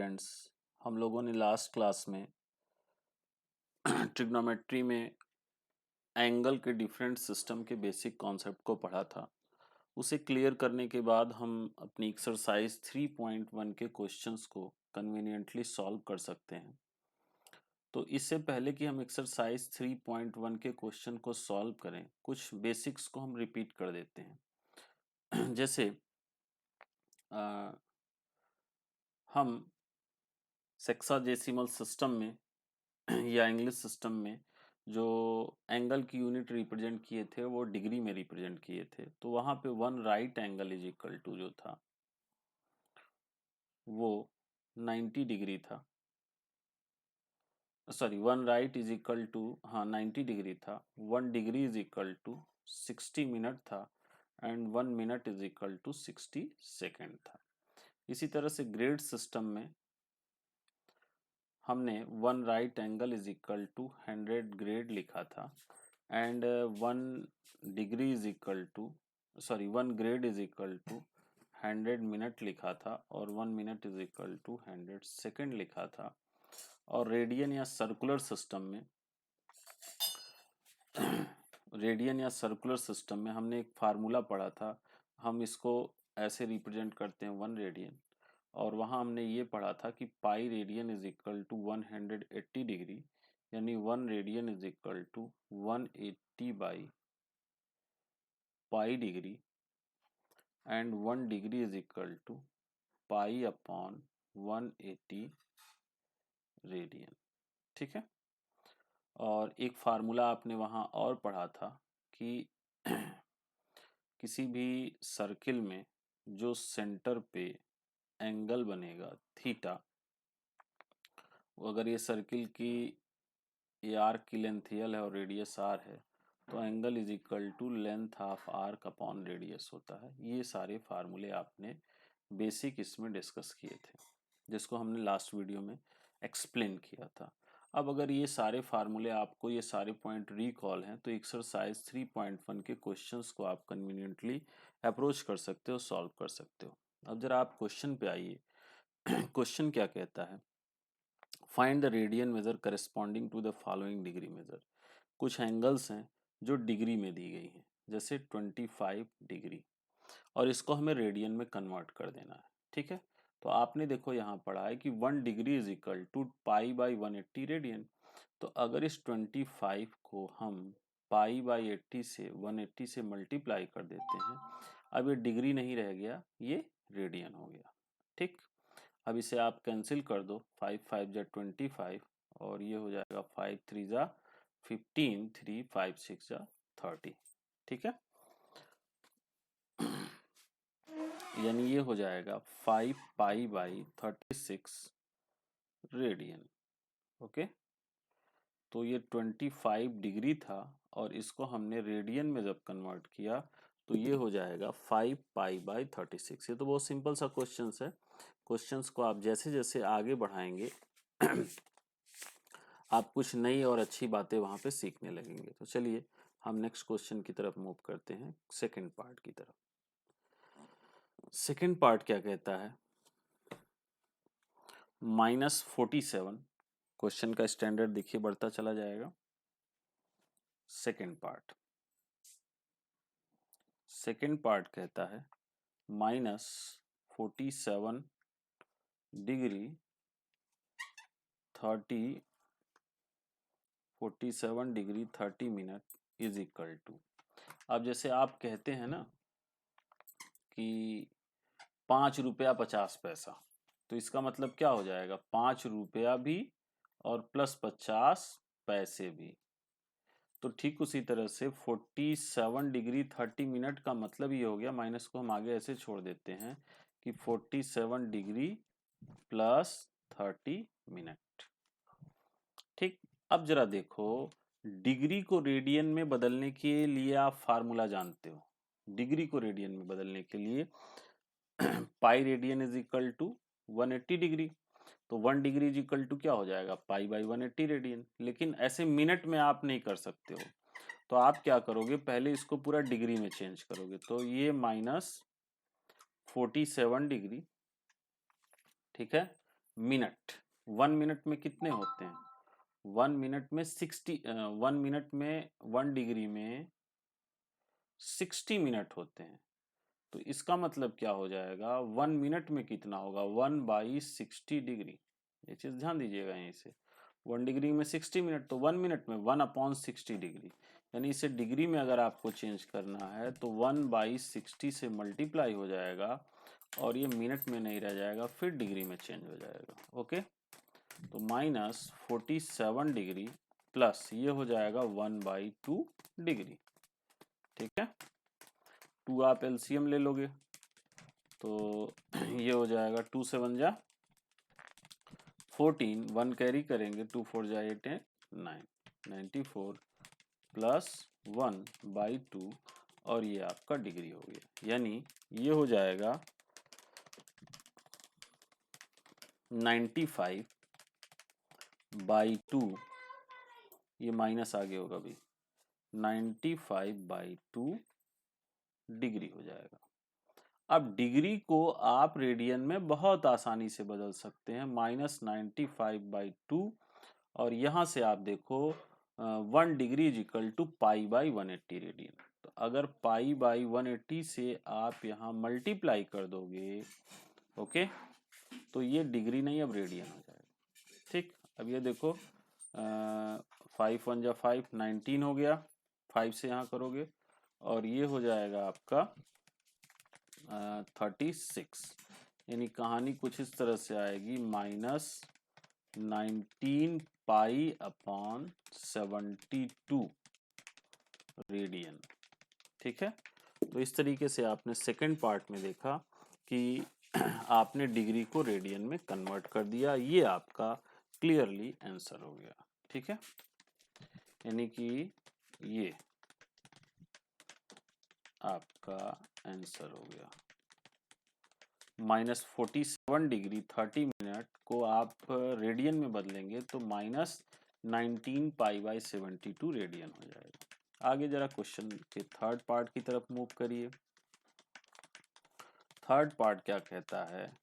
Friends, हम लोगों ने लास्ट क्लास में ट्रिग्नोमेट्री में एंगल के डिफरेंट सिस्टम के बेसिक कॉन्सेप्ट को पढ़ा था। उसे क्लियर करने के बाद हम अपनी एक्सरसाइज 3.1 के क्वेश्चंस को कन्वीनियंटली सॉल्व कर सकते हैं। तो इससे पहले कि हम एक्सरसाइज 3.1 के क्वेश्चन को सॉल्व करें, कुछ बेसिक्स को हम रिपीट कर देते हैं। जैसे हम सेक्साडेसिमल सिस्टम में या इंग्लिश सिस्टम में जो एंगल की यूनिट रिप्रेजेंट किए थे वो डिग्री में रिप्रेजेंट किए थे। तो वहां पे one right angle is equal to जो था वो 90 डिग्री था। Sorry, one right is equal to 90 degree था। 1 degree is equal to 60 minute था and 1 minute is equal to 60 second था। इसी तरह से ग्रेड सिस्टम में हमने one right angle is equal to 100 grade लिखा था and 1 degree is equal to sorry 1 grade is equal to 100 minute लिखा था और 1 minute is equal to 100 second लिखा था। और रेडियन या सर्कुलर सिस्टम में हमने एक फार्मूला पढ़ा था। हम इसको ऐसे रिप्रेजेंट करते हैं 1 रेडियन, और वहां हमने ये पढ़ा था कि pi radian is equal to 180 degree, यानी 1 radian is equal to 180 by pi degree and 1 degree is equal to pi upon 180 radian. ठीक है। और एक फार्मूला आपने वहां और पढ़ा था कि किसी भी सर्किल में जो सेंटर पे एंगल बनेगा थीटा, अगर ये सर्किल की ये आर्क की लेंथ एल है और रेडियस आर है, तो angle is equal to length of arc upon radius होता है। ये सारे फार्मूले आपने बेसिक इसमें डिस्कस किए थे, जिसको हमने लास्ट वीडियो में एक्सप्लेन किया था। अब अगर ये सारे फार्मूले आपको ये सारे पॉइंट रिकॉल हैं, तो एक्सरसाइज 3.1 के क्वेश्चंस को आप कन्वीनियंटली अप्रोच कर सकते हो, सॉल्व कर सकते हो। अब जरा आप क्वेश्चन पे आइए। क्वेश्चन क्या कहता है? Find the radian measure corresponding to the following degree measure. कुछ एंगल्स हैं जो डिग्री में दी गई हैं, जैसे 25 डिग्री, और इसको हमें रेडियन में कन्वर्ट कर देना है। ठीक है। तो आपने देखो यहाँ पढ़ा है कि 1 degree is equal to pi by 180 radian. तो अगर इस 25 को हम पाई बाई 80 से 180 से मल्टीप्लाई कर देते हैं, अब ये डिग्री नहीं रह गया, ये रेडियन हो गया। ठीक। अब इसे आप कैंसिल कर दो, 5 5 जा 25 और ये हो जाएगा 5 3 जा 15, 3 5 6 जा 30। ठीक है। यानी ये हो जाएगा 5 पाई बाई 36 रेडियन। ओके। तो ये 25 डिग्री था और इसको हमने रेडियन में जब कन्वर्ट किया तो ये हो जाएगा 5 पाई बाई 36। ये तो बहुत सिंपल सा क्वेश्चन है। क्वेश्चंस को आप जैसे जैसे आगे बढ़ाएंगे आप कुछ नई और अच्छी बातें वहां पे सीखने लगेंगे। तो चलिए हम नेक्स्ट क्वेश्चन की तरफ मूव करते हैं, सेकंड पार्ट की तरफ। सेकंड पार्ट क्या कहता है? -47। क्वेश्चन का स्टैंडर्ड देखिए बढ़ता चला जाएगा। सेकंड पार्ट कहता है -47 degree 30 minute is equal to. अब जैसे आप कहते हैं ना कि 5 रुपया 50 पैसा, तो इसका मतलब क्या हो जाएगा? 5 रुपया भी और प्लस 50 पैसे भी। तो ठीक उसी तरह से 47 डिग्री 30 मिनट का मतलब ये हो गया, माइनस को हम आगे ऐसे छोड़ देते हैं कि 47 डिग्री प्लस 30 मिनट। ठीक। अब जरा देखो, डिग्री को रेडियन में बदलने के लिए आप फार्मूला जानते हो। डिग्री को रेडियन में बदलने के लिए pi radian is equal to 180 degree. तो 1 डिग्री इज इक्वल टू क्या हो जाएगा? Pi by 180 radian. लेकिन ऐसे मिनट में आप नहीं कर सकते हो, तो आप क्या करोगे? पहले इसको पूरा डिग्री में चेंज करोगे। तो ये -47 डिग्री, ठीक है, मिनट। 1 मिनट में कितने होते हैं? 1 मिनट में 1 मिनट में 1 डिग्री में 60 मिनट होते हैं। तो इसका मतलब क्या हो जाएगा, 1 मिनट में कितना होगा, 1/60 डिग्री। ये चीज ध्यान दीजिएगा यहीं से। 1 डिग्री में 60 मिनट, तो 1 मिनट में 1/60 डिग्री, यानी इसे डिग्री में अगर आपको चेंज करना है तो 1/60 से मल्टीप्लाई हो जाएगा और ये मिनट में नहीं रह जाएगा, फिर डिग्री में चेंज हो जाएगा। ओके, तो -47 डिग्री प्लस ये हो जाएगा 1/2 डिग्री। ठीक है, 2 आप एलसीएम ले लोगे तो ये हो जाएगा 2 से 1 जा 14, 1 कैरी करेंगे, 2 4 जा 8 9, 94 प्लस 1/2 और ये आपका डिग्री हो गया, यानी ये हो जाएगा 95/2, ये माइनस आगे होगा भी, 95/2 डिग्री हो जाएगा। अब डिग्री को आप रेडियन में बहुत आसानी से बदल सकते हैं, -95/2, और यहां से आप देखो 1 degree is equal to π/180 radian. तो अगर π/180 से आप यहाँ मल्टीप्लाई कर दोगे, ओके, तो ये डिग्री नहीं अब रेडियन हो जाएगा। ठीक, अब ये देखो 5 1 जा 5, 19 हो गया, 5 से यहाँ करोगे और ये हो जाएगा आपका 36, यानी कहानी कुछ इस तरह से आएगी, -19 π/72 रेडियन। ठीक है, तो इस तरीके से आपने सेकंड पार्ट में देखा कि आपने डिग्री को रेडियन में कन्वर्ट कर दिया, ये आपका क्लियरली आंसर हो गया। ठीक है, यानी कि ये आपका आंसर हो गया। -47 डिग्री 30 मिनट को आप रेडियन में बदलेंगे तो -19 π/72 रेडियन हो जाएगा। आगे जरा क्वेश्चन के थर्ड पार्ट की तरफ मूव करिए। थर्ड पार्ट क्या कहता है,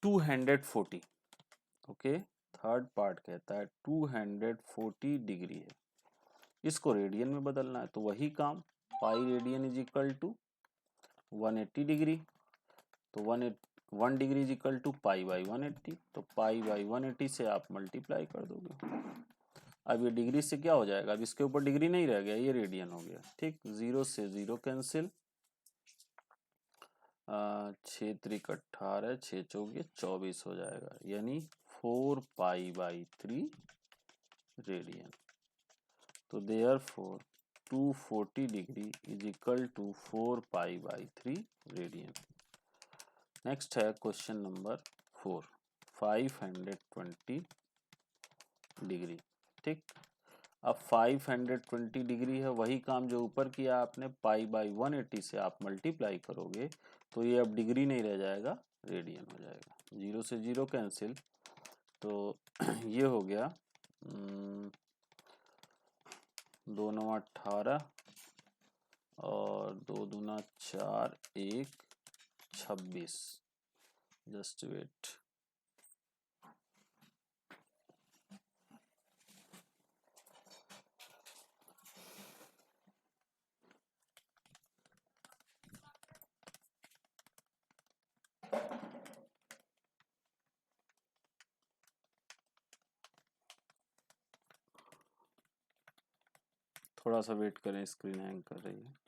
(240), ओके, थर्ड पार्ट कहता है 240 डिग्री है, इसको रेडियन में बदलना है, तो वही काम, pi radian is equal to 180 degree, तो 1 डिग्री इज इक्वल टू π/180, तो π/180 से आप मल्टीप्लाई कर दोगे। अब ये डिग्री से क्या हो जाएगा, अब इसके ऊपर डिग्री नहीं रह गया, ये रेडियन हो गया। ठीक, 0 से 0 कैंसिल, 6 त्रिक 18, 6 चौके 24 हो जाएगा, यानी 4π/3 रेडियन। तो therefore 240 degree is equal to 4π/3 radian. Next है क्वेश्चन नंबर 4, 520 डिग्री। ठीक, अब 520 डिग्री है, वही काम जो ऊपर किया आपने, π/180 से आप मल्टीप्लाई करोगे तो ये अब डिग्री नहीं रह जाएगा, रेडियन हो जाएगा। 0 से 0 कैंसिल, तो ये हो गया 2 9 18 और 2 दूना 4, 1 26, जस्ट वेट, थोड़ा सा वेट करें, स्क्रीन हैंग कर रही है।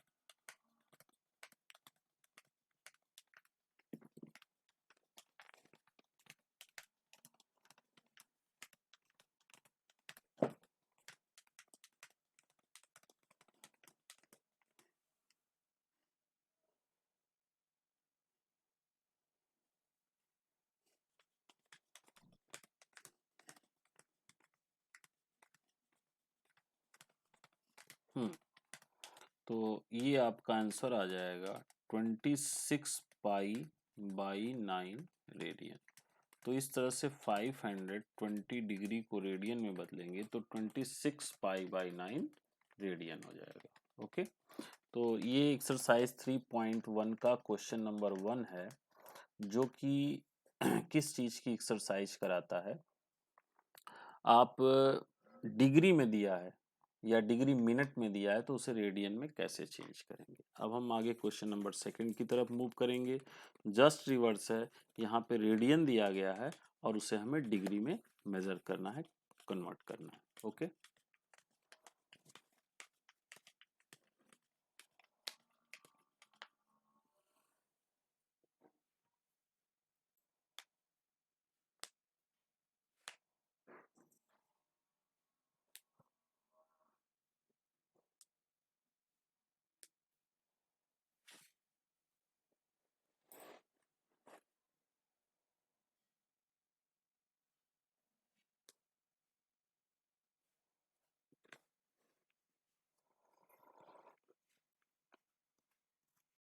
तो ये आपका आंसर आ जाएगा 26 π/9 रेडियन। तो इस तरह से 520 डिग्री को रेडियन में बदलेंगे तो 26 π/9 रेडियन हो जाएगा। ओके, तो ये एक्सरसाइज 3.1 का क्वेश्चन नंबर 1 है, जो कि किस चीज की एक्सरसाइज कराता है। आप डिग्री में दिया है या डिग्री मिनट में दिया है तो उसे रेडियन में कैसे चेंज करेंगे। अब हम आगे क्वेश्चन नंबर 2 की तरफ मूव करेंगे। जस्ट रिवर्स है, यहाँ पे रेडियन दिया गया है और उसे हमें डिग्री में मेजर करना है, कन्वर्ट करना है। ओके।